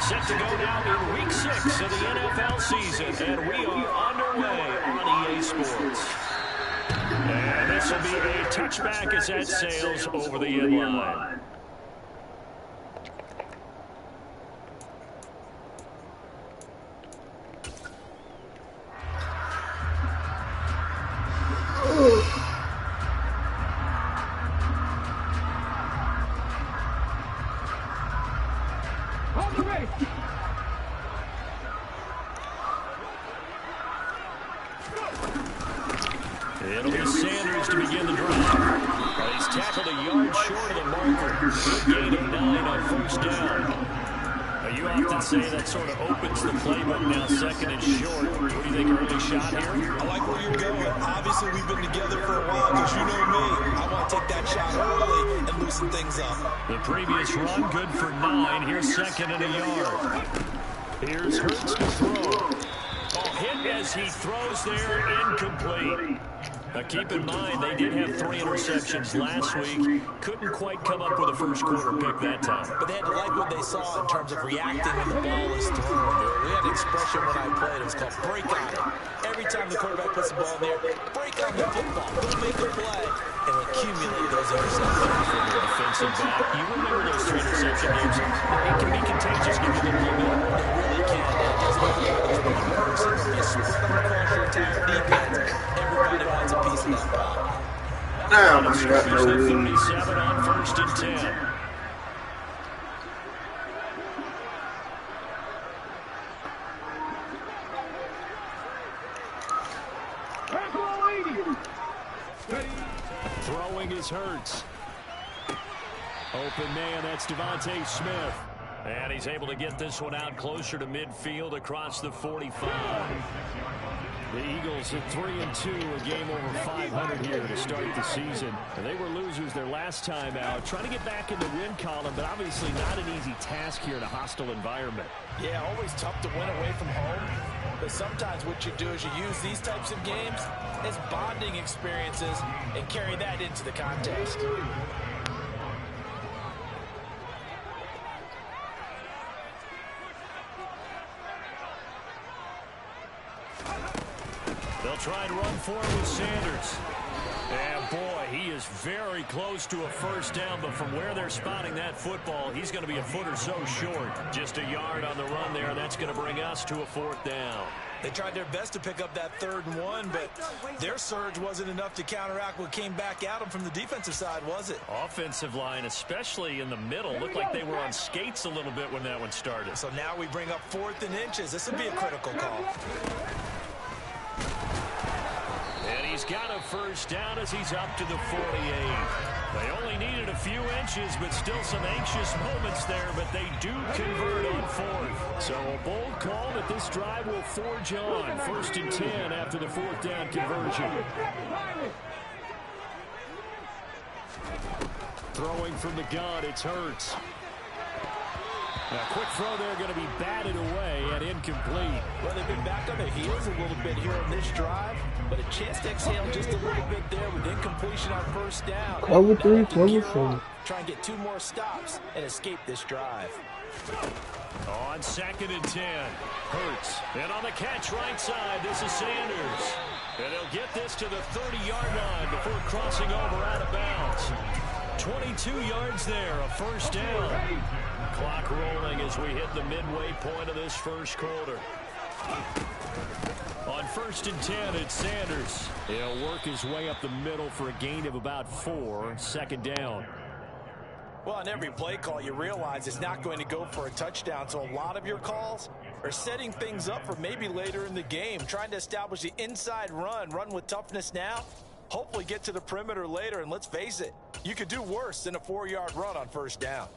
Set to go now in Week 6 of the NFL season, and we are underway on EA Sports. And this will be a touchback as that sails over the end line. It'll be Sanders to begin the drive. He's tackled a yard short of the marker. Gain of 9 on first down. You often say that sort of opens the playbook now, second and short. What do you think, early shot here? I like where you're going. Obviously, we've been together for a while because you know me. I want to take that shot early and loosen things up. The previous run, good for 9. Here's second and a yard. Here's Hurts to throw. Hit as he throws there, incomplete. Now keep in mind, they did have 3 interceptions last week. Couldn't quite come up with a first quarter pick that time. But they had to like what they saw in terms of reacting when the ball is thrown. We had an expression when I played. It was called break on it. Every time the quarterback puts the ball in there, break on the football. Go make a play and accumulate those interceptions. For the defensive back, you remember those 3 interception games. It can be contagious. Give you a little moment. It really can. It doesn't matter if it's one person. You spread them across your entire defense. Everybody wants a piece of that ball. Now, I got no room. 37 on first and 10. Throwing is Hurts. Open man, that's Devontae Smith. And he's able to get this one out closer to midfield across the 45. The Eagles at 3-2, a game over 500 here to start the season. And they were losers their last time out, trying to get back in the win column, but obviously not an easy task here in a hostile environment. Yeah, always tough to win away from home. But sometimes what you do is you use these types of games as bonding experiences and carry that into the context. They'll try and run for it with Sanders. And boy, he is very close to a first down, but from where they're spotting that football, he's going to be a foot or so short. Just a yard on the run there. That's going to bring us to a 4th down. They tried their best to pick up that 3rd and 1, but their surge wasn't enough to counteract what came back at them from the defensive side, was it? Offensive line, especially in the middle, looked like they were on skates a little bit when that one started. So now we bring up 4th and inches. This would be a critical call. And he's got a first down as he's up to the 48. They only needed a few inches, but still some anxious moments there, but they do convert on 4th. So a bold call that this drive will forge on. 1st and 10 after the 4th down conversion. Throwing from the gun, it's Hurts. A quick throw there going to be batted away and incomplete. Well, they've been back on their heels a little bit here on this drive, but a chance to exhale just a little bit there with incompletion on first down. Cover 3, cover 4. Try and get 2 more stops and escape this drive. On 2nd and 10, Hurts. And on the catch right side, this is Sanders. And he'll get this to the 30-yard line before crossing over out of bounds. 22 yards there, a first down. Clock rolling as we hit the midway point of this first quarter. On 1st and 10, it's Sanders. He'll work his way up the middle for a gain of about 4. 2nd down. Well, on every play call, you realize it's not going to go for a touchdown, so a lot of your calls are setting things up for maybe later in the game, trying to establish the inside run with toughness now, hopefully get to the perimeter later, and let's face it, you could do worse than a 4-yard run on first down.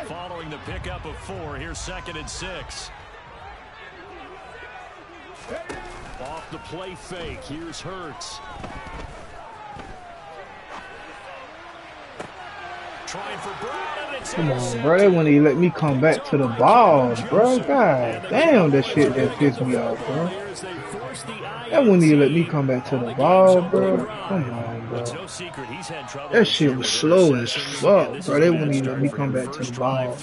Following the pickup of 4, here's 2nd and 6. Off the play fake, here's Hurts. trying for Brown, and it's Come on, bro. They wouldn't even let me come back to the ball, bro. God damn, that shit that pissed me off, bro. That wouldn't even let me come back to the ball, bro. Come on, bro. That shit was slow as fuck, bro. They wouldn't even let me come back to the ball.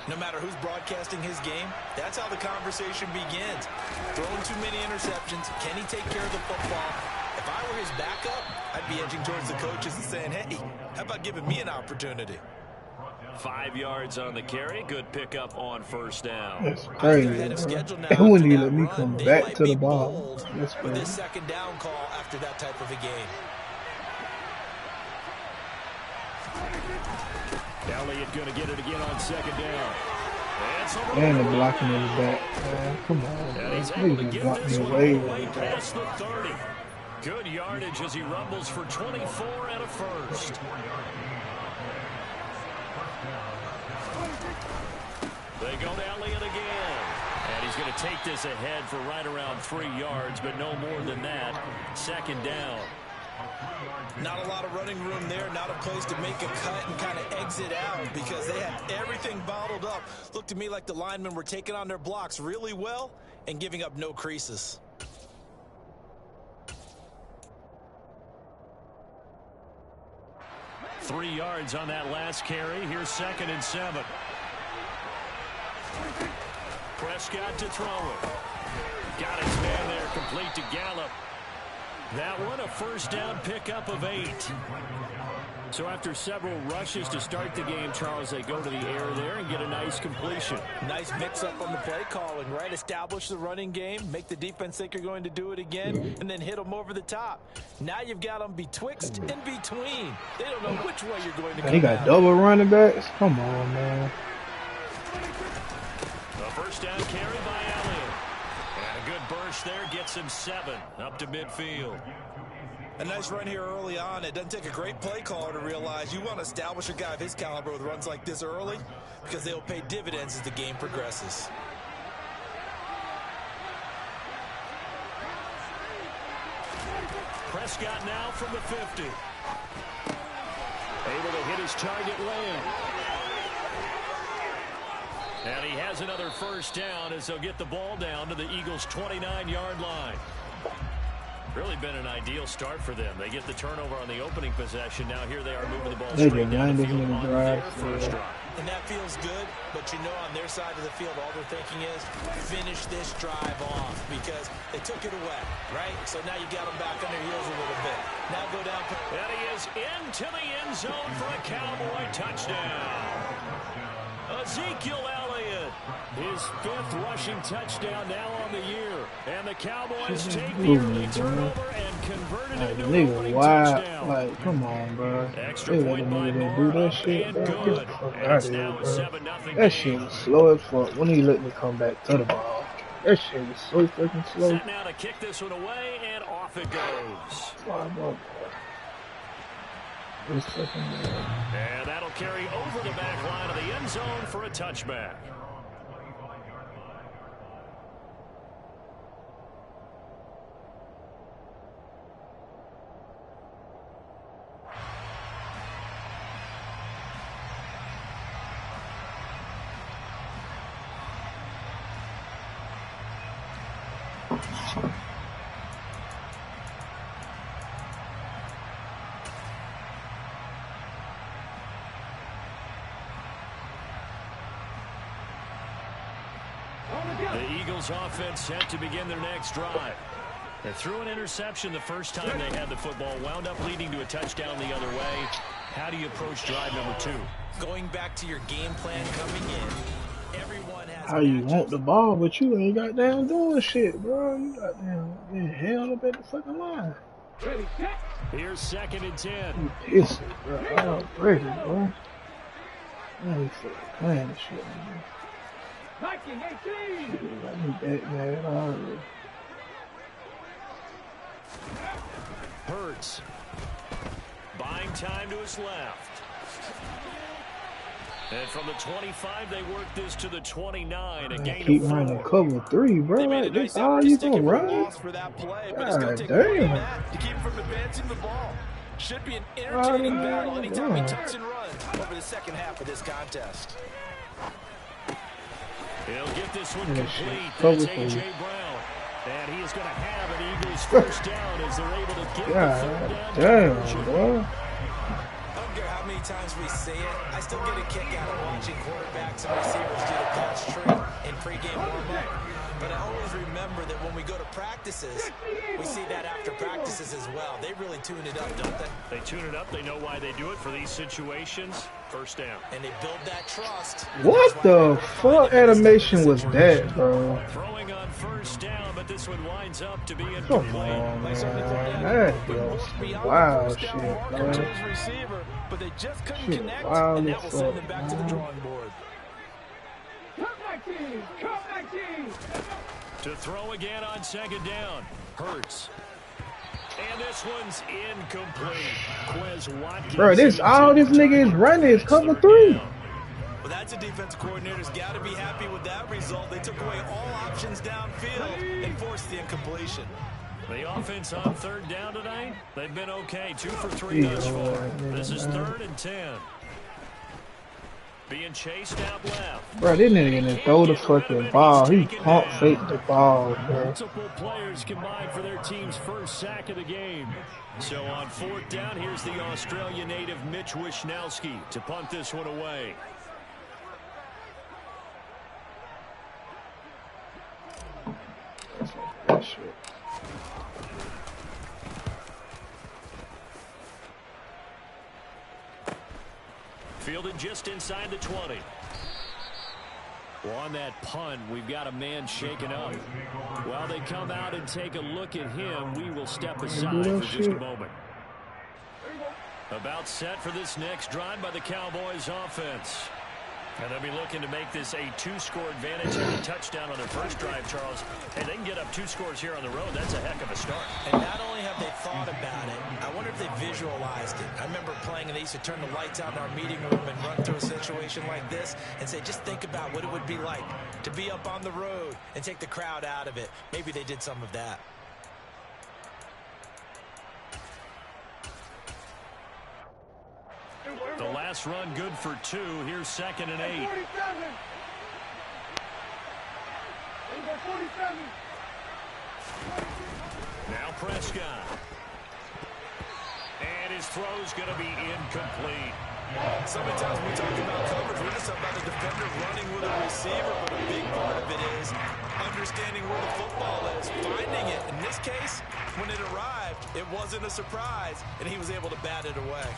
No matter who's broadcasting his game, that's how the conversation begins. Throwing too many interceptions. Can he take care of the football? If I were his backup, I'd be edging towards the coaches and saying, hey, how about giving me an opportunity? 5 yards on the carry. Good pickup on first down. That's crazy, bro. They wouldn't even let me come back to the ball. That's crazy. With this second down call after that type of a game. Elliott going to get it again on second down. And the blocking in the back. Man, come on, man. He's able to get this me one away past the 30. Good yardage as he rumbles for 24 and a first. They go to Elliott again. And he's going to take this ahead for right around 3 yards, but no more than that. Second down. Not a lot of running room there, not a place to make a cut and kind of exit out because they had everything bottled up. Looked to me like the linemen were taking on their blocks really well and giving up no creases. Three yards on that last carry. Here's 2nd and 7. Prescott to throw it. Got his man there, complete to Gallup. That one a first down pickup of 8. So after several rushes to start the game, Charles, they go to the air there and get a nice completion. Nice mix-up on the play calling, right? Establish the running game, make the defense think you're going to do it again, and then hit them over the top. Now you've got them betwixt and between. They don't know which way you're going to go. He got double running backs? Come on, man. A first down carry by Elliott. And a good burst there gets him 7 up to midfield. A nice run here early on. It doesn't take a great play caller to realize you want to establish a guy of his caliber with runs like this early because they'll pay dividends as the game progresses. Prescott now from the 50. Able to hit his target land. And he has another first down as they'll get the ball down to the Eagles' 29-yard line. Really been an ideal start for them. They get the turnover on the opening possession. Now here they are moving the ball straight down the field on their first drive. And that feels good, but you know on their side of the field, all they're thinking is finish this drive off because they took it away, right? So now you got them back on their heels a little bit. Now go down. And he is into the end zone for a Cowboy touchdown. Ezekiel Elliott, his 5th rushing touchdown now on the year. And the Cowboys take the early turnover and convert it into an opening touchdown. Like, come on, bro. Extra point by Moore, do that shit, and bro. good. And it's now a 7-0 That shit was slow as fuck. When he let me come back to the ball, that shit was so fucking slow. Set now to kick this one away, and off it goes. And that'll carry over the back line of the end zone for a touchback. The Eagles offense set to begin their next drive. They threw an interception the first time they had the football, wound up leading to a touchdown the other way. How do you approach drive number 2? Going back to your game plan coming in. Everyone has how you want the ball, but you ain't got down doing shit, bro. You got down getting held up at the fucking line. Here's 2nd and 10. You pissing, bro. Already, bro. I ain't fucking playing this shit, man. Shit, got me back mad already. Hurts. Buying time to his left. And from the 25, they work this to the 29. A gain Keep of 4. running cover 3, bro. Like, this all you gonna run? God damn. to keep him from advancing the ball. Should be an entertaining battle anytime he tucks and runs over the second half of this contest. He'll get this one complete. That's A.J. Brown. And he is going to have an Eagles first down as they're able to get the third down. Damn, bro. I don't care how many times we say it, I still get a kick out of watching quarterbacks and receivers do the pass trick in pregame warm-up. But I always remember that when we go to practices, we see that after practices as well. They really tune it up, don't they? They tune it up. They know why they do it for these situations. First down. And they build that trust. What the fuck animation was that, bro? Throwing on first down, but this one winds up to be incomplete. Come on, man. That was wild shit, bro. But they just couldn't connect, wild and as that will send them fuck, back to the man. drawing board. To throw again on second down. Hurts. And this one's incomplete. Quez Watkins. Bro, all this nigga is running is cover 3. Well, that's a defense coordinator's got to be happy with that result. They took away all options downfield and forced the incompletion. The offense on third down tonight, they've been okay. 2 for 3 thus far. This is 3rd and 10. Being chased out left. Bro, this nigga didn't throw the fucking ball. He pump faked the ball, bro. Multiple players combined for their team's first sack of the game. So on 4th down, here's the Australia native Mitch Wishnowski to punt this one away. That shit. Fielded just inside the 20. Well, on that punt, we've got a man shaken up. While they come out and take a look at him, we will step aside for just a moment. About set for this next drive by the Cowboys offense. And they'll be looking to make this a 2-score advantage and a touchdown on their first drive, Charles. Hey, they can get up 2 scores here on the road. That's a heck of a start. And not only have they thought about it, I wonder if they visualized it. I remember playing and they used to turn the lights out in our meeting room and run through a situation like this and say, just think about what it would be like to be up on the road and take the crowd out of it. Maybe they did some of that. The last run good for 2. Here's 2nd and 8. Now Prescott. And his throw's going to be incomplete. So many times when we talk about coverage, we're just talking about the defender running with a receiver, but a big part of it is understanding where the football is, finding it. In this case, when it arrived, it wasn't a surprise, and he was able to bat it away.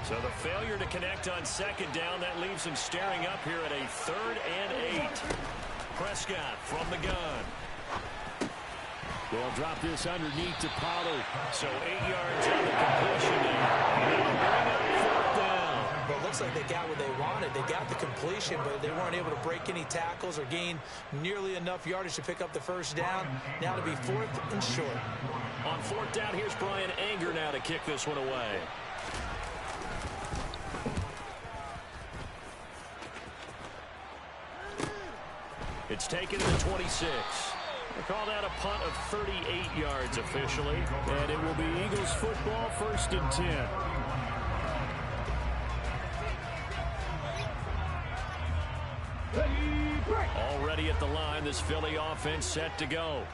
So the failure to connect on second down, that leaves him staring up here at a 3rd and 8. Prescott from the gun. They'll drop this underneath to Pollard. So 8 yards on the completion now. But it looks like they got what they wanted. They got the completion, but they weren't able to break any tackles or gain nearly enough yardage to pick up the first down. Now to be 4th and short. On 4th down, here's Brian Anger now to kick this one away. It's taken to the 26. They call that a punt of 38 yards officially. And it will be Eagles football, 1st and 10. Already at the line, this Philly offense set to go.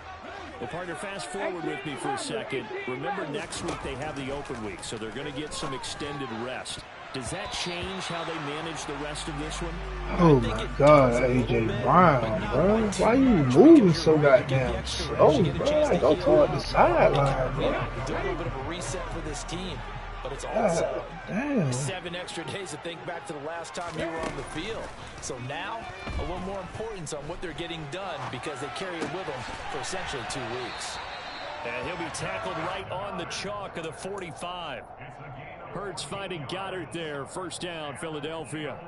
Well, partner, fast forward with me for a second. Remember, next week they have the open week, so they're going to get some extended rest. Does that change how they manage the rest of this one? Oh my God, A.J. Brown, bro. Why you moving so goddamn slow, bro? Like, go toward the sideline, bro. Do a little bit of a reset for this team, but it's also damn. 7 extra days to think back to the last time you were on the field. So now, a little more importance on what they're getting done because they carry it with them for essentially 2 weeks. And he'll be tackled right on the chalk of the 45. Hurts finding Goddard there. First down, Philadelphia.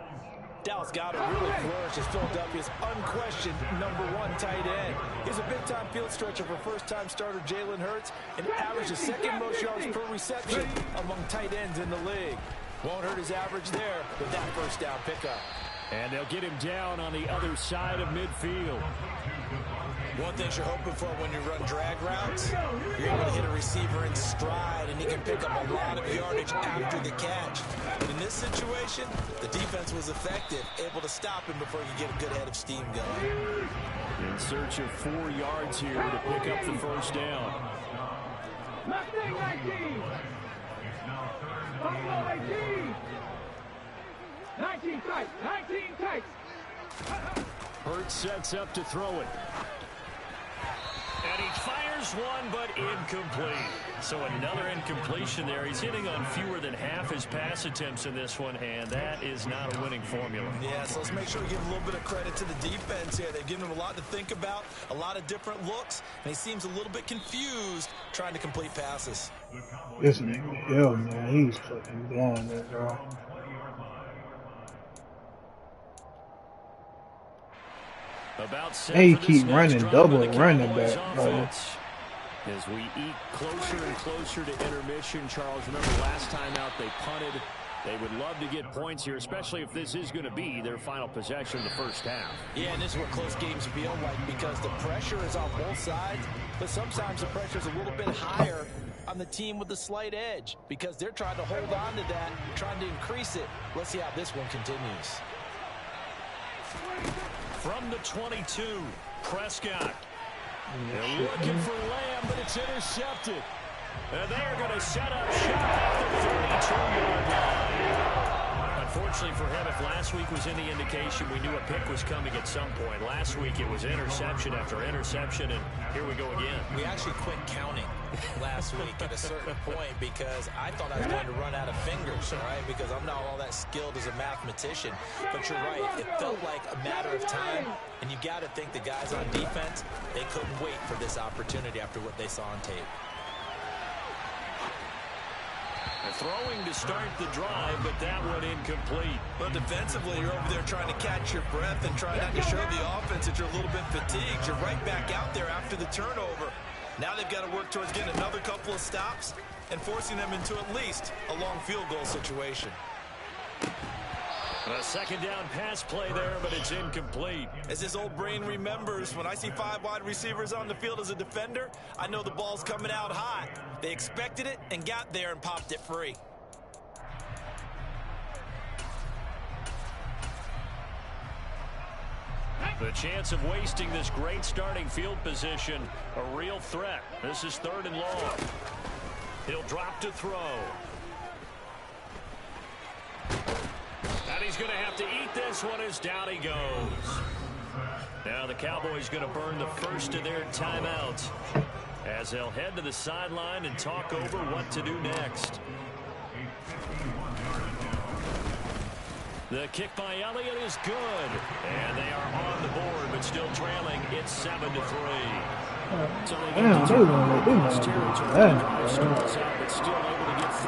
Dallas Goedert really flourished as Philadelphia's unquestioned #1 tight end. He's a big-time field stretcher for first-time starter Jalen Hurts and averaged the second most yards per reception among tight ends in the league. Won't hurt his average there with that first down pickup. And they'll get him down on the other side of midfield. One thing you're hoping for when you run drag routes, you're able to hit a receiver in stride, and he can pick up a lot of yardage after the catch. But in this situation, the defense was effective, able to stop him before you get a good head of steam going. In search of 4 yards here to pick up the first down. 19 tight, 19 tight. Hurts sets up to throw it. And he fires one, but incomplete. So another incompletion there. He's hitting on fewer than half his pass attempts in this one, and that is not a winning formula. Yeah, so let's make sure we give a little bit of credit to the defense here. They've given him a lot to think about, a lot of different looks, and he seems a little bit confused trying to complete passes. This nigga, hell man, he's fucking blowing that, bro. Hey, he keep running double running back, bro. As we eat closer and closer to intermission, Charles, remember last time out they punted. They would love to get points here, especially if this is going to be their final possession in the first half. Yeah, and this is what close games feel like because the pressure is on both sides, but sometimes the pressure is a little bit higher on the team with the slight edge because they're trying to hold on to that, trying to increase it. Let's see how this one continues. From the 22, Prescott. They're looking for Lamb, but it's intercepted. And they're going to set up shop at the 32-yard line. Unfortunately for him, if last week was any indication, we knew a pick was coming at some point. Last week it was interception after interception, and here we go again. We actually quit counting last week at a certain point because I thought I was going to run out of fingers, all right, because I'm not all that skilled as a mathematician. But you're right, it felt like a matter of time, and you got to think the guys on defense, they couldn't wait for this opportunity after what they saw on tape. Throwing to start the drive, but that one incomplete. But defensively, you're over there trying to catch your breath and trying not to show the offense that you're a little bit fatigued. You're right back out there after the turnover. Now they've got to work towards getting another couple of stops and forcing them into at least a long field goal situation. A second down pass play there, but it's incomplete. As his old brain remembers, when I see 5 wide receivers on the field as a defender, I know the ball's coming out hot. They expected it and got there and popped it free. The chance of wasting this great starting field position, a real threat. This is 3rd and long. He'll drop to throw. And he's going to have to eat this one as down he goes. Now the Cowboys going to burn the first of their timeouts as they'll head to the sideline and talk over what to do next. The kick by Elliott is good. And they are on the board, but still trailing. It's 7-3. So they get to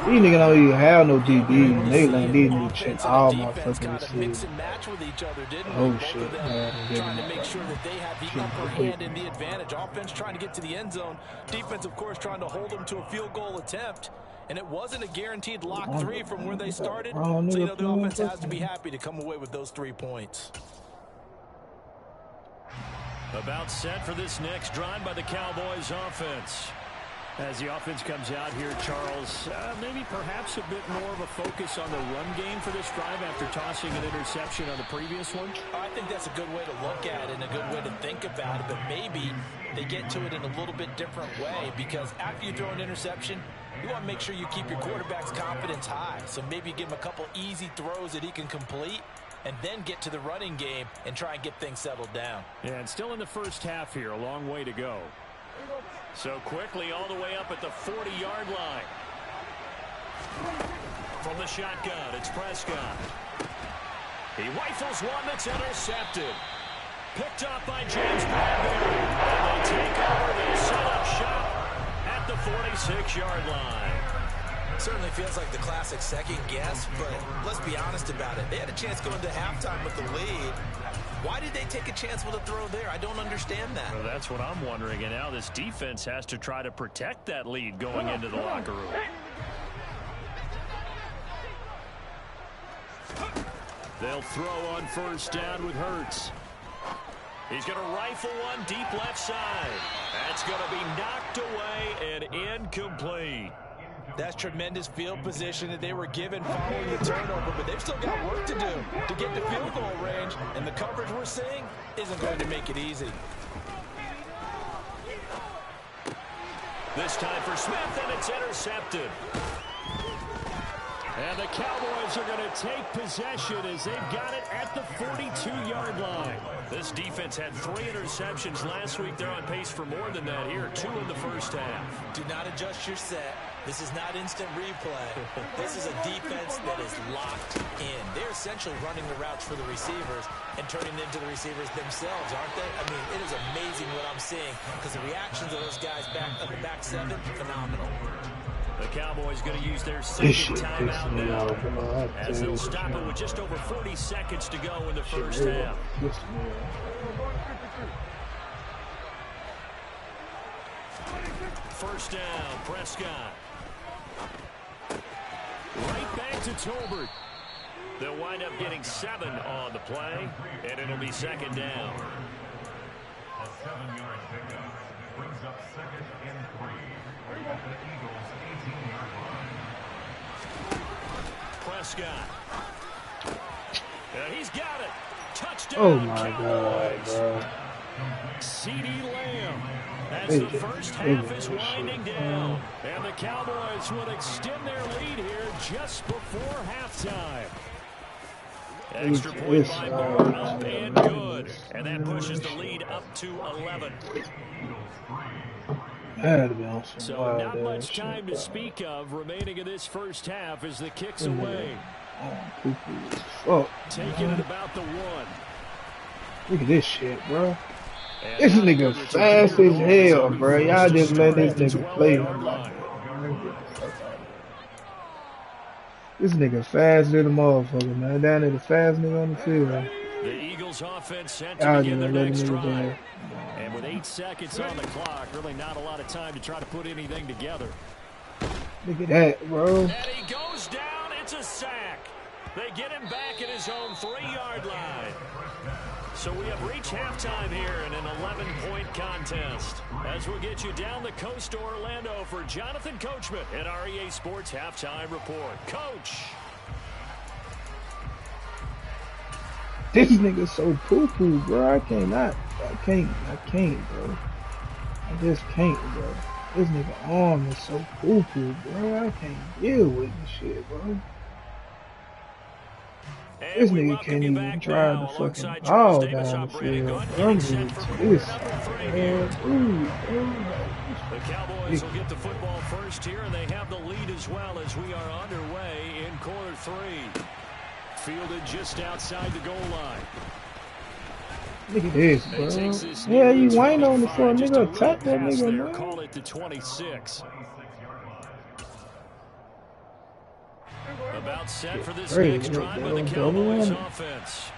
these niggas don't even have no DB, and they like these niggas check all my fucking receivers. Oh shit, man. Trying to make sure that they have the upper hand and the advantage. Offense trying to get to the end zone. Defense, of course, trying to hold them to a field goal attempt. And it wasn't a guaranteed lock 3 from where they started. So, you know, the offense has to be happy to come away with those 3 points. About set for this next drive by the Cowboys offense. As the offense comes out here, Charles, maybe perhaps a bit more of a focus on the run game for this drive after tossing an interception on the previous one? I think that's a good way to look at it and a good way to think about it, but maybe they get to it in a little bit different way because after you throw an interception, you want to make sure you keep your quarterback's confidence high. So maybe give him a couple easy throws that he can complete and then get to the running game and try and get things settled down. Yeah, and still in the first half here, a long way to go. So quickly all the way up at the 40-yard line. From the shotgun, it's Prescott. He rifles one that's intercepted. Picked up by James Bradbury. And they take over. They set up shop at the 46-yard line. Certainly feels like the classic second guess, but let's be honest about it. They had a chance going to halftime with the lead. Why did they take a chance with a throw there? I don't understand that. Well, that's what I'm wondering, and now this defense has to try to protect that lead going into the locker room. They'll throw on first down with Hurts. He's going to rifle one deep left side. That's going to be knocked away and incomplete. That's tremendous field position that they were given following the turnover, but they've still got work to do to get to field goal range, and the coverage we're seeing isn't going to make it easy. This time for Smith, and it's intercepted. And the Cowboys are going to take possession as they've got it at the 42-yard line. This defense had 3 interceptions last week. They're on pace for more than that here, 2 in the first half. Do not adjust your set. This is not instant replay. This is a defense that is locked in. They're essentially running the routes for the receivers and turning them into the receivers themselves, aren't they? I mean, it is amazing what I'm seeing because the reactions of those guys back on the back 7, phenomenal. The Cowboys going to use their second timeout now as they'll stop it with just over 40 seconds to go in the first half. First down, Prescott. Right back to Tolbert. They'll wind up getting 7 on the play, and it'll be second down. A 7-yard pickup brings up 2nd and 3. At the Eagles' 18-yard line. Prescott. He's got it. Touchdown. Oh my Cowboys. God, bro. CeeDee Lamb. As the first half is winding down, and the Cowboys will extend their lead here just before halftime. Extra point by Moore, up and good. And that pushes the lead up to 11. So not much time to speak of remaining in this first half as the kick's away. Oh, taking it about the 1. Look at this shit, bro. This nigga fast as hell, bro. Y'all just let this nigga play. This nigga fast as a motherfucker, man. Down there, the fast nigga on the field. The Eagles offense set to begin their next drive. And with 8 seconds on the clock, really not a lot of time to try to put anything together. Look at that, bro. And he goes down. It's a sack. They get him back at his own 3-yard line. So we have reached halftime here in an 11-point contest. As we'll get you down the coast to Orlando for Jonathan Coachman at our EA Sports Halftime Report. Coach. This nigga so poo-poo, bro. I can't, bro. I just can't, bro. This nigga arm is so poo-poo, bro. I can't deal with this shit, bro. This nigga can't even drive the fucking ball down the field. I'm really this. The Cowboys will get the football first here, and they have the lead as well as we are underway in quarter 3. Fielded just outside the goal line. Look at this, bro. Yeah, you whine on the floor, nigga. Attack that nigga, man. Call it the 26. About set for this next drive by the Cowboys offense.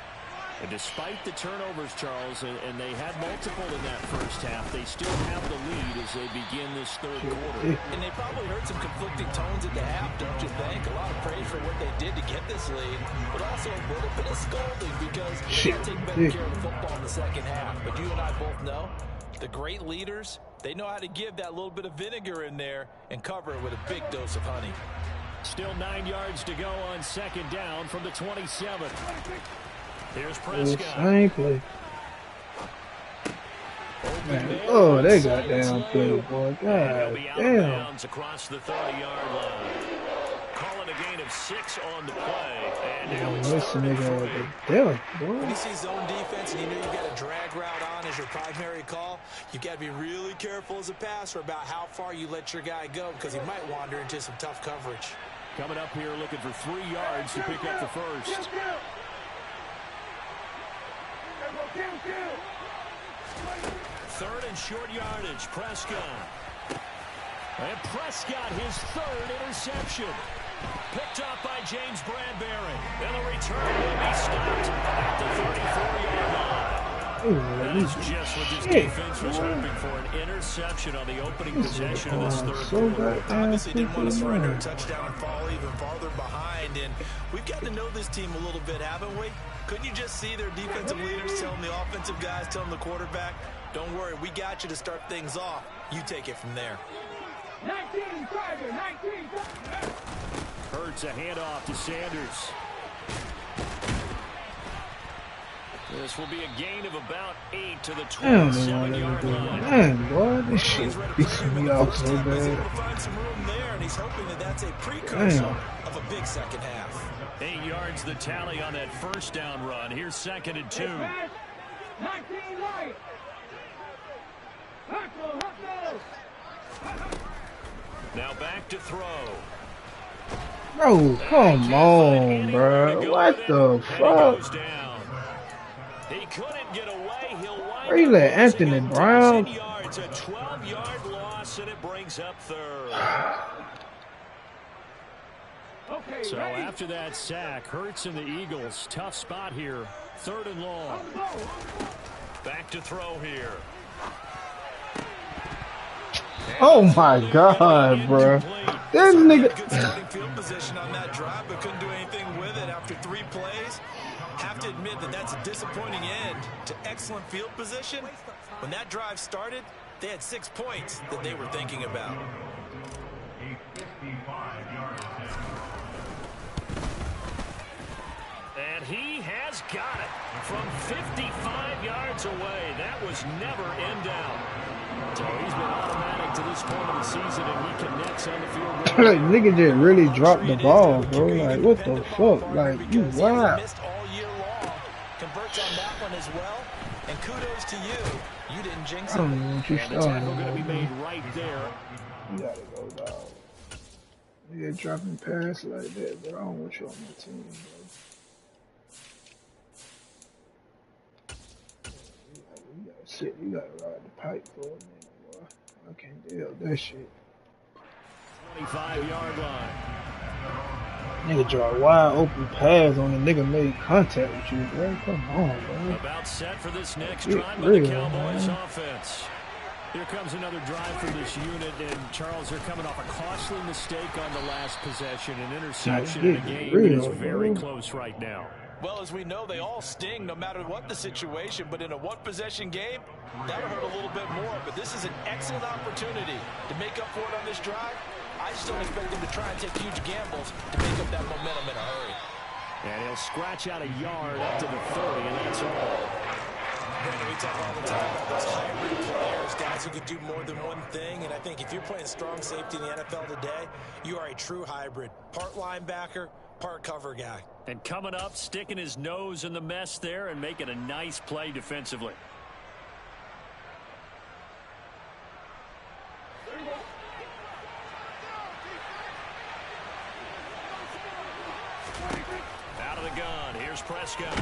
And despite the turnovers, Charles, and they had multiple in that first half, they still have the lead as they begin this third quarter. And they probably heard some conflicting tones at the half, don't you think? A lot of praise for what they did to get this lead, but also a little bit of scolding because they got to take better care of the football in the second half. But you and I both know the great leaders, they know how to give that little bit of vinegar in there and cover it with a big dose of honey. Still 9 yards to go on second down from the 27. Here's Prescott. Man, oh, they got down play, boy. God damn. Across the 30-yard line. Calling a gain of 6 on the play. And this nigga over there, boy. When you see zone defense and you know you've got a drag route on as your primary call, you've got to be really careful as a passer about how far you let your guy go because he might wander into some tough coverage. Coming up here looking for 3 yards to pick up the first. Third and short yardage. Prescott. And Prescott, his third interception. Picked up by James Bradbury. And the return will be stopped at the 34-yard line. That is just what this defense was hoping for, an interception on the opening possession of this third quarter. Obviously didn't want to surrender a touchdown and fall even farther behind. And we've gotten to know this team a little bit, haven't we? Couldn't you just see their defensive leaders telling the offensive guys, telling the quarterback, don't worry, we got you to start things off. You take it from there. 19 Tiger, 19 Hurts a handoff to Sanders. This will be a gain of about 8 to the 27-yard line. Man, boy, this shit pisses me off so bad. He's able to find some room there, and he's hoping that that's a precursor of a big second half. 8 yards the tally on that first down run. Here's 2nd and 2. 19 right. Hustle. Now back to throw. Bro, come on, bro. What the fuck? He couldn't get away. He'll wind Where you let Anthony Brown? Yards, a 12-yard loss, and it brings up third. Okay, So ready? after that sack, Hurts and the Eagles, tough spot here. 3rd and long. Back to throw here. Oh my God, bro. This nigga. Good starting field position on that drive, but couldn't do anything with it after 3 plays. Have to admit that that's a disappointing end to excellent field position. When that drive started, they had 6 points that they were thinking about. A 55-yard attempt. And he has got it from 55 yards away. That was never in doubt. So he's been automatic to this point of the season, and he connects on the field goal. Like, nigga just really dropped the ball, bro. Like, what the fuck? Like, you wild. Missed all year long. Converts on that one as well. And kudos to you. You didn't jinx I it. don't know what you And the tackle going to be started. made right there. You gotta go, dog. Nigga dropping pass like that, bro. I don't want you on my team, bro. You gotta ride the pipe for a minute, boy. I can't deal with that shit. 25-yard line. Nigga draw a wide open pass on the nigga made contact with you, bro. Come on, bro. About set for this next Get drive by the real, Cowboys man. offense. Here comes another drive for this unit, and Charles, they're coming off a costly mistake on the last possession, an interception in a game that is very close right now. Well, as we know, they all sting no matter what the situation, but in a one-possession game, that'll hurt a little bit more. But this is an excellent opportunity to make up for it on this drive. I just don't expect them to try and take huge gambles to make up that momentum in a hurry. And he'll scratch out a yard up to the 30, and that's all. Brandon, we talk all the time about those hybrid players, guys who can do more than one thing. And I think if you're playing strong safety in the NFL today, you are a true hybrid. Part linebacker, part cover guy. And coming up, sticking his nose in the mess there and making a nice play defensively. Out of the gun, here's Prescott.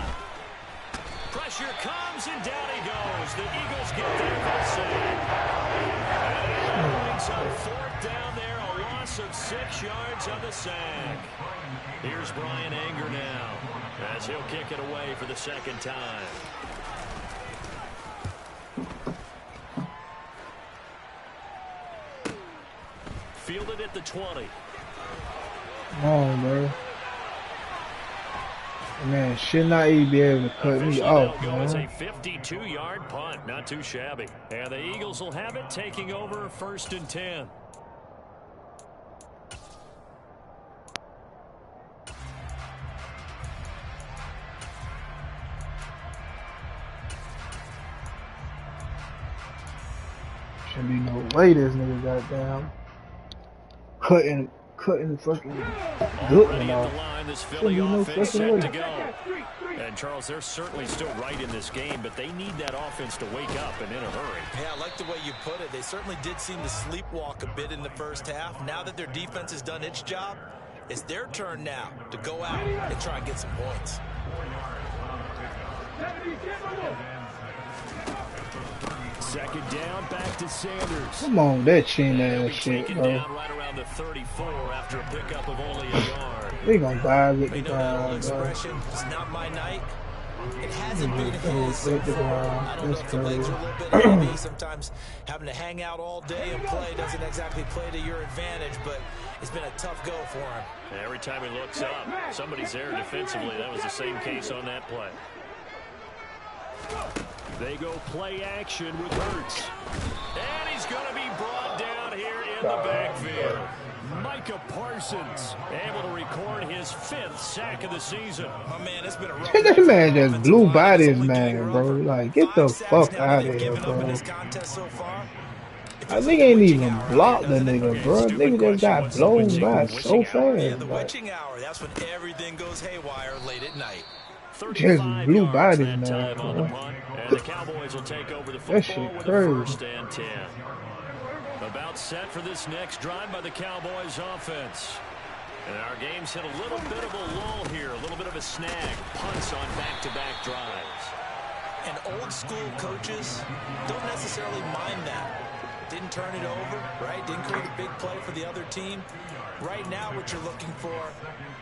Pressure comes, and down he goes. The Eagles get there for the save. And it brings up 4th down there, a loss of 6 yards on the sack. Here's Brian Anger now, as he'll kick it away for the 2nd time. Fielded at the 20. Come on, bro. Man, should not even be able to cut me off, Go as a man. 52-yard punt, not too shabby. And the Eagles will have it, taking over 1st and 10. Should be no way this nigga got down. Cutting fucking good Already one at off. the line, this Shouldn't Philly be no offense fucking set to way. go. And Charles, they're certainly still right in this game, but they need that offense to wake up and in a hurry. Yeah, I like the way you put it. They certainly did seem to sleepwalk a bit in the first half. Now that their defense has done its job, it's their turn now to go out and try and get some points. 70, Second down, back to Sanders. Come on, that chin And he'll ass be shit, taken bro. down right around the 34 after a pickup of only a yard. They gonna vibe with the You know that old ground, bro. expression, it's not my night. It hasn't Nigga been go his so with the far. ground. I don't know That's if the legs are a little bit heavy. Sometimes having to hang out all day and play doesn't exactly play to your advantage, but it's been a tough go for him. Every time he looks up, somebody's there defensively. That was the same case on that play. They go play action with Hurts. And he's going to be brought down here in the backfield. Micah Parsons able to record his 5th sack of the season. My man, it's been a rough That man just blew by this man, bro. Like, get the fuck out of here, bro. I think ain't even blocked the nigga, bro. Nigga just got blown by so Yeah, fast. the Like, witching hour. That's when everything goes haywire late at night. just blew by this that man, time on the bro. punt, and the Cowboys will take over the That football shit with crazy. a 1st and 10. About set for this next drive by the Cowboys offense. And our game's hit a little bit of a lull here, a little bit of a snag. Punts on back-to-back drives. And old school coaches don't necessarily mind that. Didn't turn it over, right? Didn't create a big play for the other team. Right now what you're looking for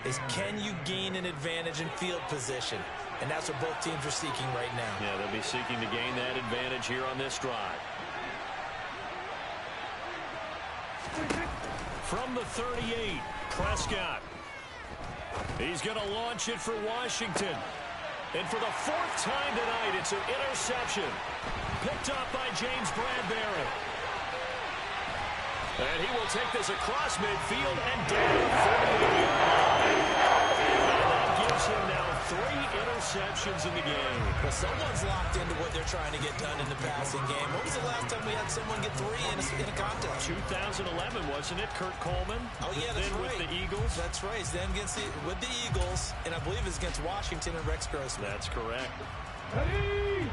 is, can you gain an advantage in field position? And that's what both teams are seeking right now. Yeah, they'll be seeking to gain that advantage here on this drive. From the 38, Prescott. He's going to launch it for Washington. And for the 4th time tonight, it's an interception. Picked up by James Bradbury. And he will take this across midfield and down 48 yards. That gives him now 3 interceptions in the game. Well, someone's locked into what they're trying to get done in the passing game. When was the last time we had someone get 3 in a contest? 2011, wasn't it? Kurt Coleman. Oh, yeah, that's then right. with the Eagles. That's right. It's then with the Eagles, and I believe it's against Washington and Rex Grossman. That's correct. Ready?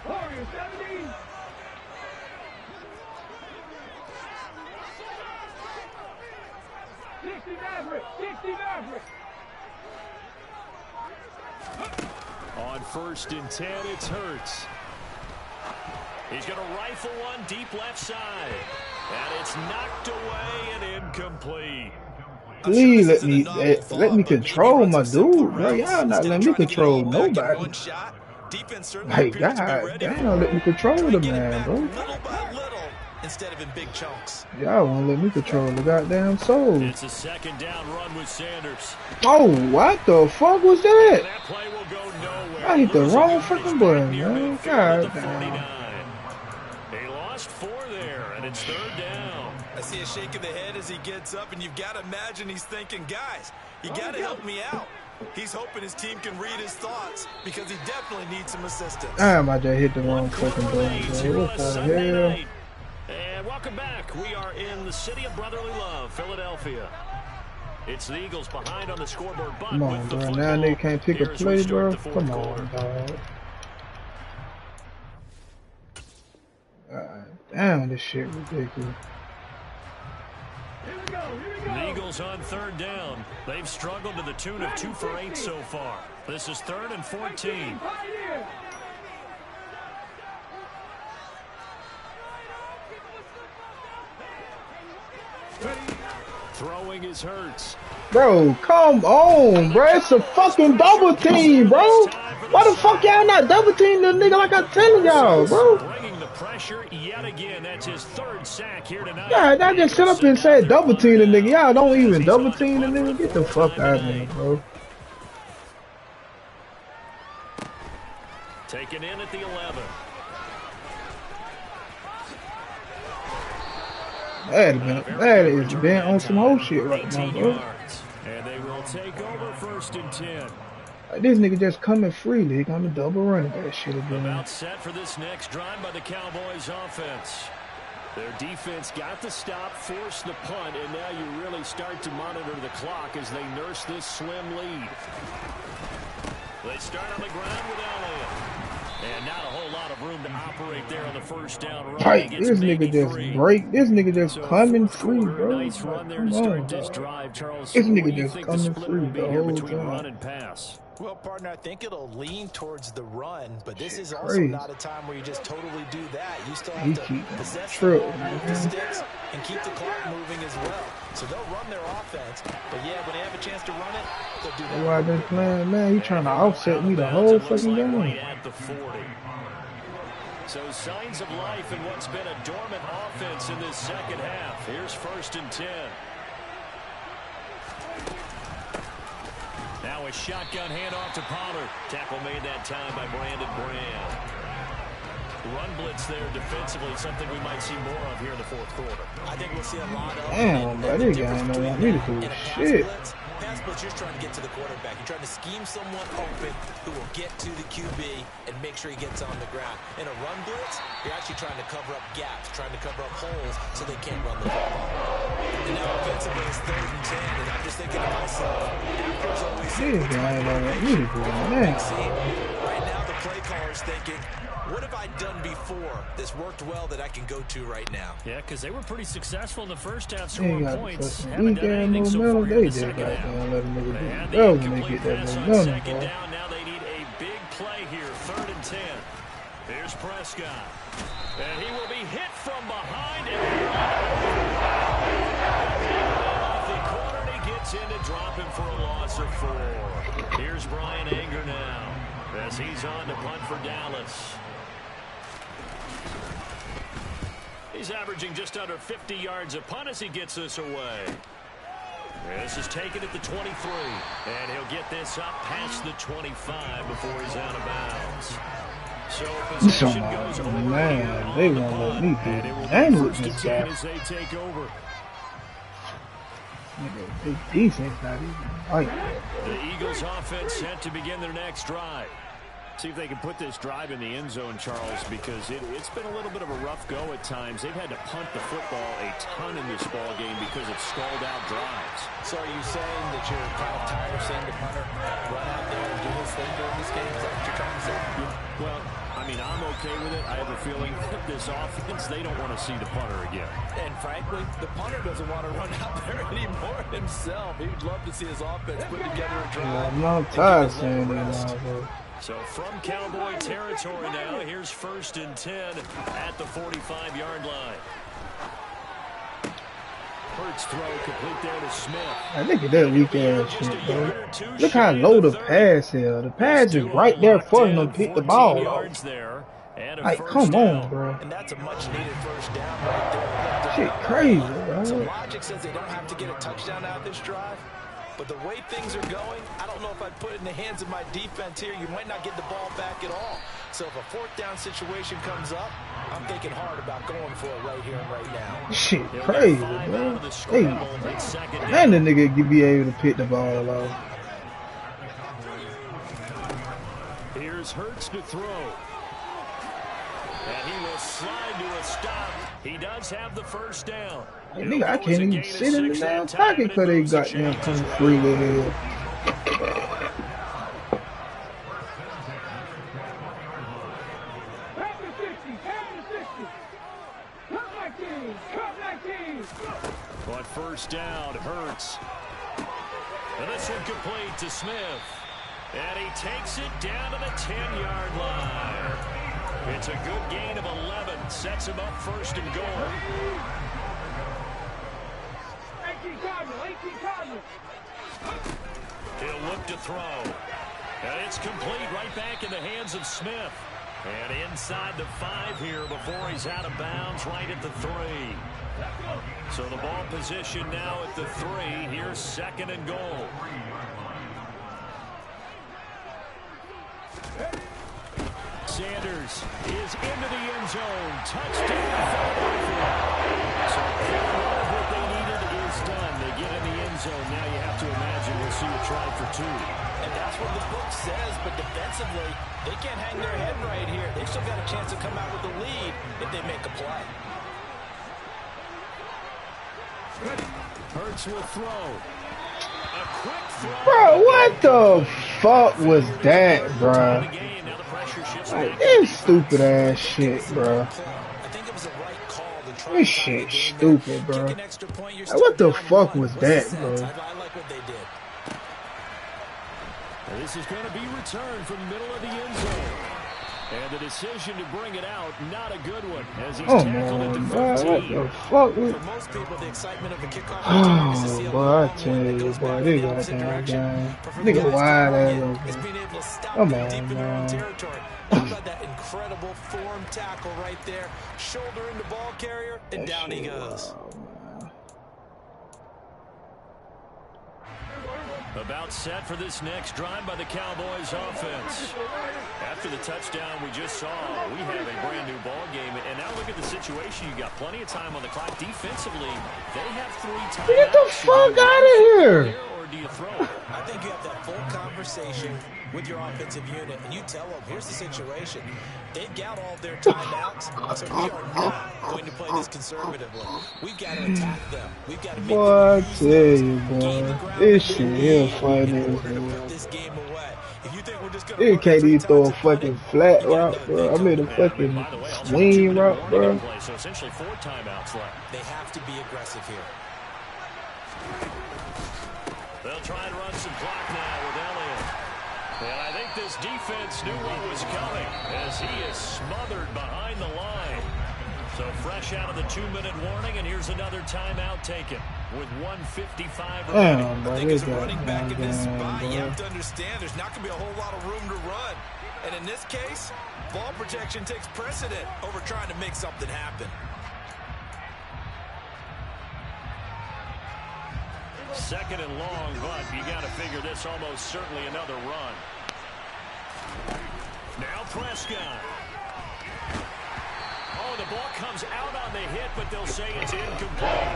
Warriors 70. On 1st and 10, it's Hurts. He's going to rifle one deep left side. And it's knocked away and incomplete. Please let me control my dude, bro. Y'all not letting me control nobody. Like, God damn, let me control the man, bro. Little by little, instead of in big chunks. Y'all won't let me control the goddamn soul. It's a 2nd down run with Sanders. Oh, what the fuck was that? And that play will go nowhere. I hit the Losing wrong yardage freaking right button, near man. midfield God at the damn. 49. He lost 4 there, and it's 3rd down. I see a shake of the head as he gets up, and you've got to imagine he's thinking, guys, you got to help me out. He's hoping his team can read his thoughts because he definitely needs some assistance. Damn, I just hit the wrong 1 quarter fucking button, remains bro. here on What a the Sunday hell? night. And welcome back. We are in the city of brotherly love, Philadelphia. It's the Eagles behind on the scoreboard, but Come on, with the bro. football, Now they can't pick a here's play, we start bro. the 4th Come quarter. on, dog. God damn, this shit ridiculous. The Eagles on 3rd down. They've struggled to the tune of 2 for 8 so far. This is 3rd and 14. Throwing his Hurts. Bro, come on, bro. It's a fucking double team, bro. Why the fuck y'all not double team the nigga like I'm telling y'all, bro? Bringing the pressure yet again. That's his 3rd sack here tonight. Yeah, I just sit up and say double team the nigga. Y'all don't even double team the nigga. Get the fuck out of here, bro. Taken in at the 11. That is been on some whole shit right now, 18 bro. yards. And they will take over 1st and 10. Like, this nigga just coming freely. He gonna double running that shit again. About set for this next drive by the Cowboys offense. Their defense got the stop, forced the punt, and now you really start to monitor the clock as they nurse this slim lead. They start on the ground with Elliott. And not a whole lot of room to operate there on the 1st down run. Like, He gets this maybe nigga just 3. break. This nigga just So coming 4th free, quarter, bro. nice run Like, there to come on, start this dog. drive, Charles. This What nigga do you just think the coming split free will be the here whole between time. run and pass? Well, partner, I think it'll lean towards the run, but this is also Crazy. not a time where you just totally do that. You still He have to keep possess the tripping, ball, move the man. sticks, and keep the clock moving as well. So they'll run their offense, but yeah, when they have a chance to run it, they'll do that. That's why I've been playing, man. He trying to offset me the whole fucking game. Right at the 40. So signs of life in what's been a dormant offense in this second half. Here's 1st and 10. Now a shotgun handoff to Pollard. Tackle made that time by Brandon Brand. Run blitz there defensively, something we might see more of here in the 4th quarter. I think we'll see a lot of. Damn, bro, this guy don't want me to do shit. Pass blitz, you're trying to get to the quarterback. You're trying to scheme someone open who will get to the QB and make sure he gets on the ground. In a run blitz, you're actually trying to cover up gaps, trying to cover up holes so they can't run the ball. And now offensively, it's 3rd and 10, and I'm just thinking to myself, after's always This guy don't want me to do that. right now the play caller's thinking, what have I done before that's worked well that I can go to right now? Yeah, because they were pretty successful in the first half, They ain't scoring got points. the Haven't done weekend anything so momentum. far here They in the just second half. goddamn let a nigga do And it. the When they incomplete get that pass on momentum, 2nd bro. down. Now they need a big play here. 3rd and 10. Here's Prescott. And he will be hit from behind. And off the corner, and he gets in to drop him for a loss of 4. Here's Brian Anger now as he's on to punt for Dallas. He's averaging just under 50 yards a punt as he gets this away. This is taken at the 23, and he'll get this up past the 25 before he's out of bounds. So possession goes over, man, they won't let me do and it will that be with 1st and this 10 guy. as they take over. Nigga, big defense not even like that. The Eagles offense set to begin their next drive. See if they can put this drive in the end zone, Charles, because it's been a little bit of a rough go at times. They've had to punt the football a ton in this ball game because it's stalled out drives. So are you saying that you're kind of tired of seeing the punter run out there and do his thing during this game? Is that what you're trying to say? Well, I mean, I'm okay with it. I have a feeling that this offense, they don't want to see the punter again. And frankly, the punter doesn't want to run out there anymore himself. He'd love to see his offense put together a drive. I'm tired of saying that now, bro. So from Cowboy territory now, here's 1st and 10 at the 45-yard line. Hurts throw complete there to Smith. I look at that weak ass shit, bro. Look how low the pass is. The pass is right there for him to pick the ball off. Like, come on, bro. And that's a much-needed first down right there. Shit crazy, So bro. logic says they don't have to get a touchdown out of this drive. But the way things are going, I don't know if I'd put it in the hands of my defense here. You might not get the ball back at all. So if a 4th down situation comes up, I'm thinking hard about going for it right here and right now. Shit crazy, bro. Hey, and the nigga could be able to pick the ball off. Here's Hurts to throw. And he will slide to a stop. He does have the first down. Hey, nigga, I can't even sit in the damn pocket because they got them coming freely here. On 1st down, Hurts. And this one complete to Smith. And he takes it down to the 10-yard line. It's a good gain of 11. Sets him up 1st and goal. He'll look to throw. And it's complete right back in the hands of Smith. And inside the 5 here before he's out of bounds right at the 3. So the ball position now at the 3. Here's 2nd and goal. Sanders is into the end zone. Touchdown, Philadelphia. So what they needed is done. They get in the end zone. Now you have to imagine we'll see a try for 2. And that's what the book says, but defensively, they can't hang their head right here. They've still got a chance to come out with the lead if they make a play. Hurts will throw. A quick throw. Bro, what the fuck was that, bro? Like, this stupid ass shit, bro. I think it was the right call to try. This shit stupid, bro. Like, what the fuck was that, bro? I like what they did. This is going to be returned from the middle of the end zone. And the decision to bring it out, not a good one, as he's tackled at the 15. What the fuck? For most people, the excitement of the kickoff return is to see a long one that goes back in the opposite direction. But for the guys covering it, it's being able to stop them deep in their own territory. How about that incredible form tackle right there? Shoulder into ball carrier, and down he goes. About set for this next drive by the Cowboys offense. After the touchdown we just saw, we have a brand new ball game. And now look at the situation. You got plenty of time on the clock. Defensively, they have 3 timeouts. Get the fuck out of here. Or do you throw it? I think you have that full conversation with your offensive unit, and you tell them, here's the situation. They've got all their timeouts, so we are not going to play this conservatively. We've got to attack them. We've got to make Boy, I tell you, boy, this shit here funny. this game away. If you think we're just going You can't even throw a fucking flat route, bro. I made a fucking swing route, bro. So essentially 4 timeouts left. They have to be aggressive here. They'll try and run some clock now with Elliott. And I think this defense knew what was coming as he is smothered behind the line. So fresh out of the 2-minute warning, and here's another timeout taken with 1:55 remaining. I think as a running back in this spot, you have to understand there's not going to be a whole lot of room to run. And in this case, ball protection takes precedent over trying to make something happen. Second and long, but you got to figure this almost certainly another run. Now Prescott. Oh, the ball comes out on the hit, but they'll say it's incomplete.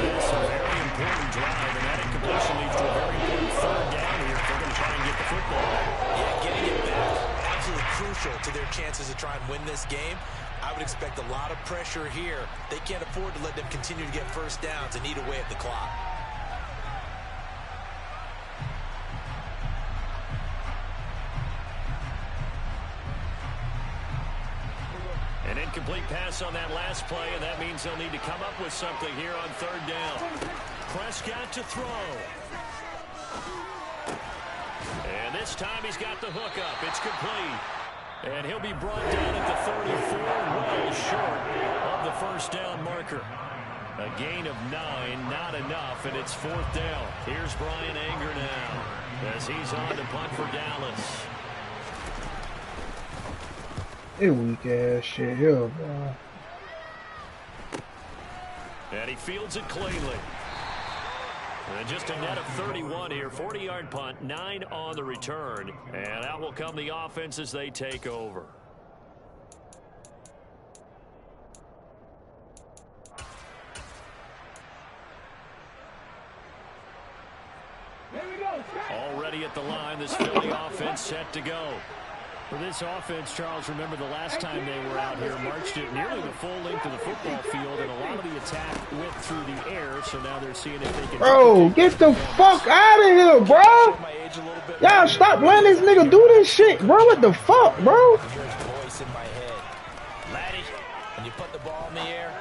This is a very important drive, and that incompletion leads to a very important 3rd down here if they're going to try and get the football back. Yeah, getting it back, absolutely crucial to their chances to try and win this game. I would expect a lot of pressure here. They can't afford to let them continue to get first downs and eat away at the clock. An incomplete pass on that last play, and that means they'll need to come up with something here on 3rd down. Prescott to throw. And this time he's got the hook up. It's complete. And he'll be brought down at the 34, well short of the first down marker. A gain of 9, not enough, and it's 4th down. Here's Brian Anger now as he's on to punt for Dallas. It weak ass shit here, bro. And he fields it cleanly. And just a net of 31 here. 40-yard punt, 9 on the return. And out will come the offense as they take over. Already at the line, this Philly offense set to go. For this offense, Charles, remember the last time they were out here, marched it nearly the full length of the football field, and a lot of the attack went through the air, so now they're seeing if they can... Bro, get the fuck out of here, bro! Y'all stop letting this nigga do this shit, bro. What the fuck, bro? Here's voice in my head. Laddie, when you put the ball in the air,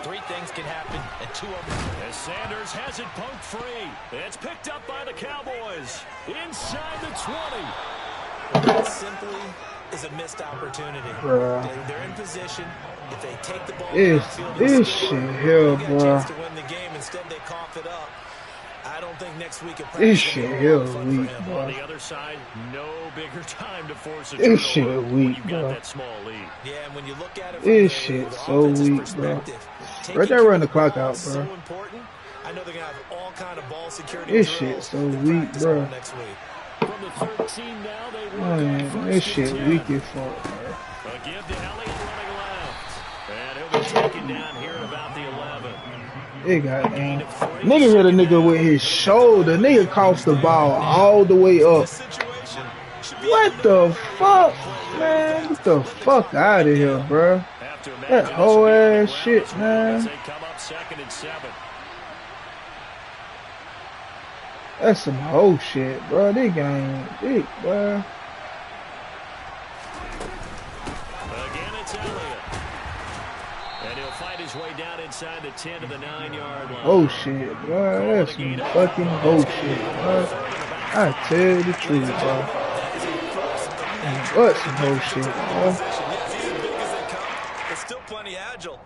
3 things can happen, and 2 of them... As Sanders has it poked free. It's picked up by the Cowboys. Inside the 20. That simply is a missed opportunity. They're in position. If they take the ball, this shit here, bro. Chance to win the game. Instead, they cough it up. I don't think next week this shit here weak, bro. On the other side, no bigger time to force a this shit weak, bro. Bro. That small lead. Yeah, and when you look at it, this shit so weak, bro. Right there, run the clock out, bro. So important. I know they're gonna have all kind of ball security. This shit so weak, bro. Next week. From the 13 now, they man, this shit weak as fuck, bro. A give to Elliott running left. And he'll be taken down here at about the 11. They got nigga hit a nigga with his shoulder. Nigga coughed the ball all the way up. What the fuck, man? Get the fuck out of here, bro. That whole ass shit, man. They come up 2nd and 7. That's some whole shit, bro. This game big, bro. Again, it's Elliott. And he'll fight his way down inside the 10 to the 9-yard line. Oh shit, bro. That's some fucking bullshit, bro. I tell the truth, bro. And what some bullshit, bro. He's as big as they come, but still plenty agile.